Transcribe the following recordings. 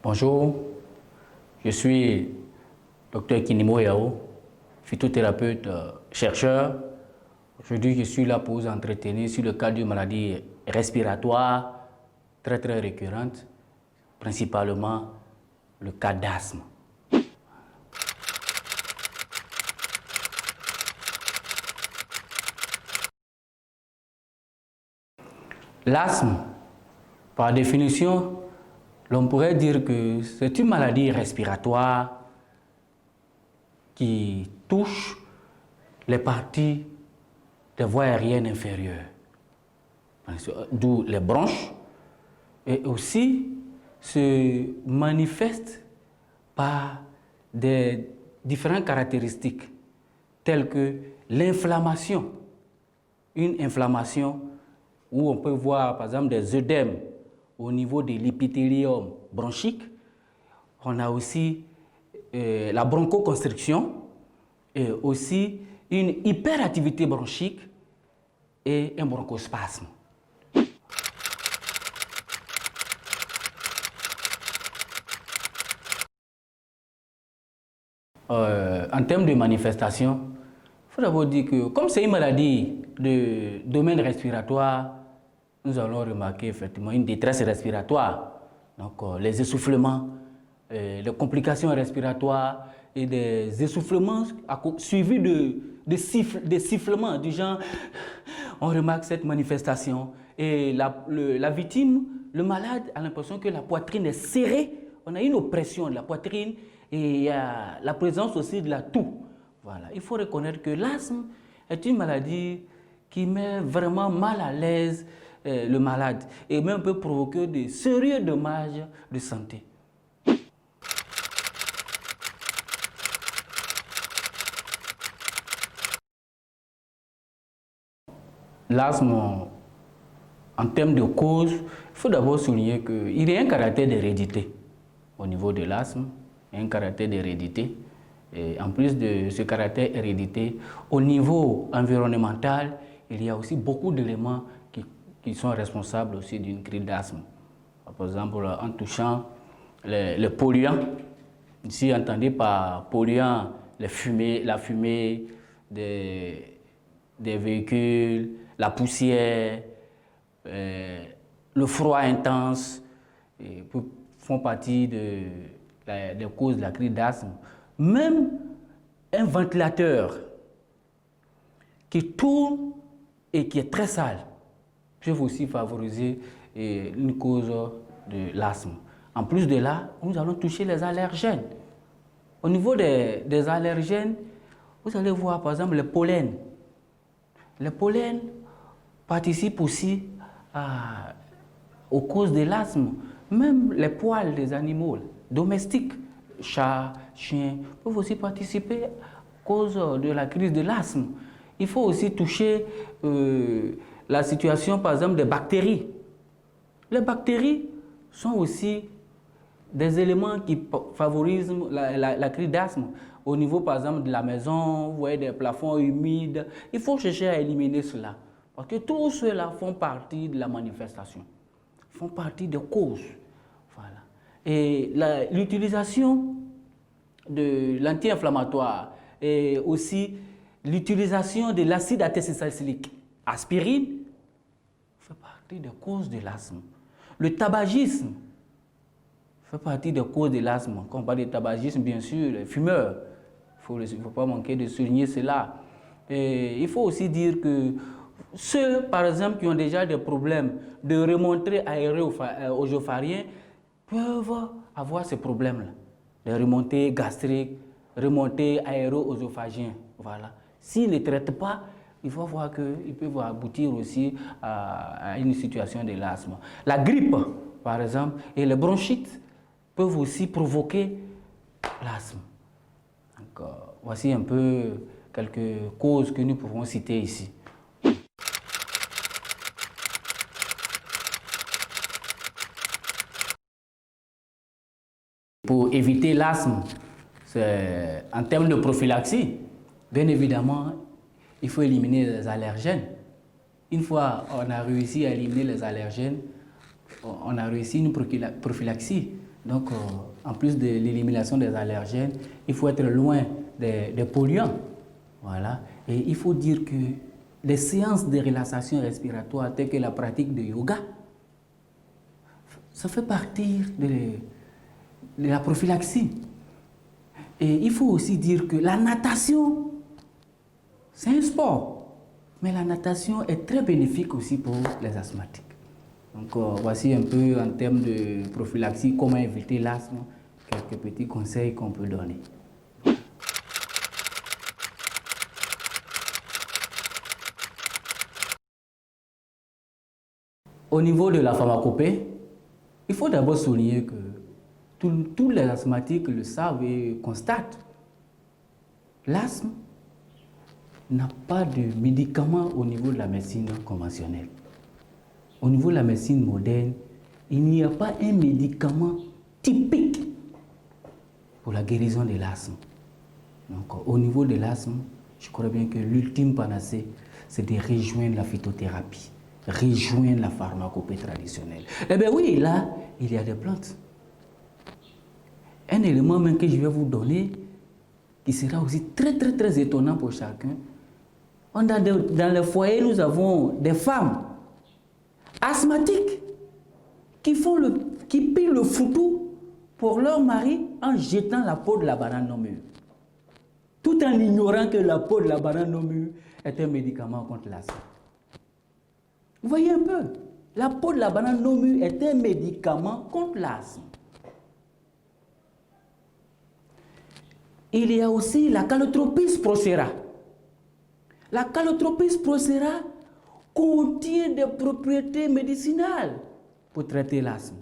Bonjour, je suis Dr Kinimo Yao, phytothérapeute, chercheur. Aujourd'hui, je suis là pour vous entretenir sur le cas d'une maladie respiratoire très récurrente, principalement le cas d'asthme. L'asthme, par définition, l'on pourrait dire que c'est une maladie respiratoire qui touche les parties des voies aériennes inférieures, d'où les bronches, et aussi se manifeste par des différentes caractéristiques telles que l'inflammation, une inflammation où on peut voir par exemple des œdèmes au niveau de l'épithélium bronchique. On a aussi la bronchoconstriction et aussi une hyperactivité bronchique et un bronchospasme. En termes de manifestation, il faut d'abord dire que comme c'est une maladie de domaine respiratoire, nous allons remarquer effectivement une détresse respiratoire. Donc les essoufflements, les complications respiratoires et des essoufflements suivis de sifflements du genre, on remarque cette manifestation. Et la victime, le malade, a l'impression que la poitrine est serrée. On a une oppression de la poitrine et il y a la présence aussi de la toux. Voilà. Il faut reconnaître que l'asthme est une maladie qui met vraiment mal à l'aise le malade et même peut provoquer de sérieux dommages de santé. L'asthme, en termes de cause, il faut d'abord souligner qu'il y a un caractère d'hérédité au niveau de l'asthme, un caractère d'hérédité. Et en plus de ce caractère hérédité, au niveau environnemental, il y a aussi beaucoup d'éléments qui sont responsables aussi d'une crise d'asthme. Par exemple, en touchant les polluants, ici entendez par polluants la fumée des véhicules, la poussière, le froid intense, font partie des causes de la crise d'asthme. Même un ventilateur qui tourne et qui est très sale peut aussi favoriser une cause de l'asthme. En plus de là, nous allons toucher les allergènes. Au niveau des allergènes, vous allez voir par exemple les pollens. Les pollens participent aussi aux causes de l'asthme. Même les poils des animaux domestiques, chats, chiens, peuvent aussi participer à cause de la crise de l'asthme. Il faut aussi toucher la situation, par exemple, des bactéries. Les bactéries sont aussi des éléments qui favorisent la crise d'asthme. Au niveau, par exemple, de la maison, vous voyez des plafonds humides. Il faut chercher à éliminer cela. Parce que tout cela font partie de la manifestation, font partie des causes. Voilà. Et l'utilisation de l'anti-inflammatoire et aussi l'utilisation de l'acide acétylsalicylique, aspirine, fait partie des causes de l'asthme. Le tabagisme fait partie des causes de l'asthme. Quand on parle de tabagisme, bien sûr, les fumeurs, il ne faut pas manquer de souligner cela. Et il faut aussi dire que ceux, par exemple, qui ont déjà des problèmes de remontée aéro-œsophagien peuvent avoir ces problèmes-là, des remontées gastriques, remontées aéro-œsophagiennes. Voilà. S'ils ne traitent pas, il faut voir qu'ils peuvent aboutir aussi à une situation de l'asthme. La grippe, par exemple, et les bronchites peuvent aussi provoquer l'asthme. Voici un peu quelques causes que nous pouvons citer ici. Pour éviter l'asthme, en termes de prophylaxie, bien évidemment, il faut éliminer les allergènes. Une fois on a réussi à éliminer les allergènes, on a réussi une prophylaxie. Donc, en plus de l'élimination des allergènes, il faut être loin des polluants. Voilà. Et il faut dire que les séances de relaxation respiratoire, telles que la pratique de yoga, ça fait partie de la prophylaxie. Et il faut aussi dire que la natation, c'est un sport. Mais la natation est très bénéfique aussi pour les asthmatiques. Donc, voici un peu en termes de prophylaxie, comment éviter l'asthme, quelques petits conseils qu'on peut donner. Au niveau de la pharmacopée, il faut d'abord souligner que tous les asthmatiques le savent et constatent. L'asthme n'a pas de médicament au niveau de la médecine conventionnelle. Au niveau de la médecine moderne, il n'y a pas un médicament typique pour la guérison de l'asthme. Donc, au niveau de l'asthme, je crois bien que l'ultime panacée, c'est de rejoindre la phytothérapie, rejoindre la pharmacopée traditionnelle. Eh bien oui, là, il y a des plantes. Un élément même que je vais vous donner, qui sera aussi très étonnant pour chacun. Dans les foyers, nous avons des femmes asthmatiques qui pillent le foutou pour leur mari en jetant la peau de la banane non mûre. Tout en ignorant que la peau de la banane non mûre est un médicament contre l'asthme. Vous voyez un peu, la peau de la banane non mûre est un médicament contre l'asthme. Il y a aussi la Calotropis procera. La Calotropis procera contient des propriétés médicinales pour traiter l'asthme.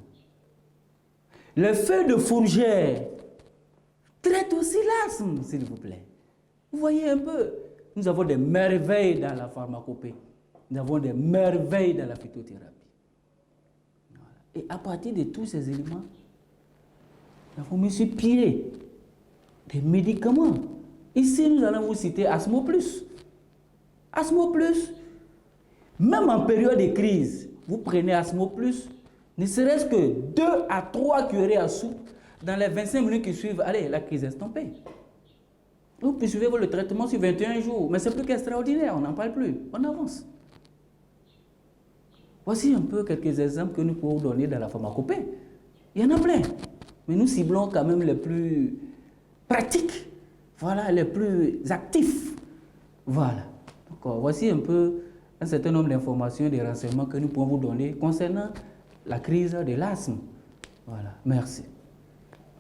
Le feu de fourgère traite aussi l'asthme, s'il vous plaît. Vous voyez un peu, nous avons des merveilles dans la pharmacopée. Nous avons des merveilles dans la phytothérapie. Voilà. Et à partir de tous ces éléments, nous avons mis sur pied des médicaments. Ici, nous allons vous citer Asthmoplus. Asthmoplus, même en période de crise, vous prenez Asthmoplus, ne serait-ce que 2 à 3 cuillerées à soupe, dans les 25 minutes qui suivent, allez, la crise est estompée. Vous poursuivez le traitement sur 21 jours, mais c'est plus qu'extraordinaire, on n'en parle plus, on avance. Voici un peu quelques exemples que nous pouvons donner dans la pharmacopée. Il y en a plein, mais nous ciblons quand même les plus pratiques, voilà, les plus actifs. Voilà. Donc, voici un peu un certain nombre d'informations, des renseignements que nous pouvons vous donner concernant la crise de l'asthme. Voilà, merci.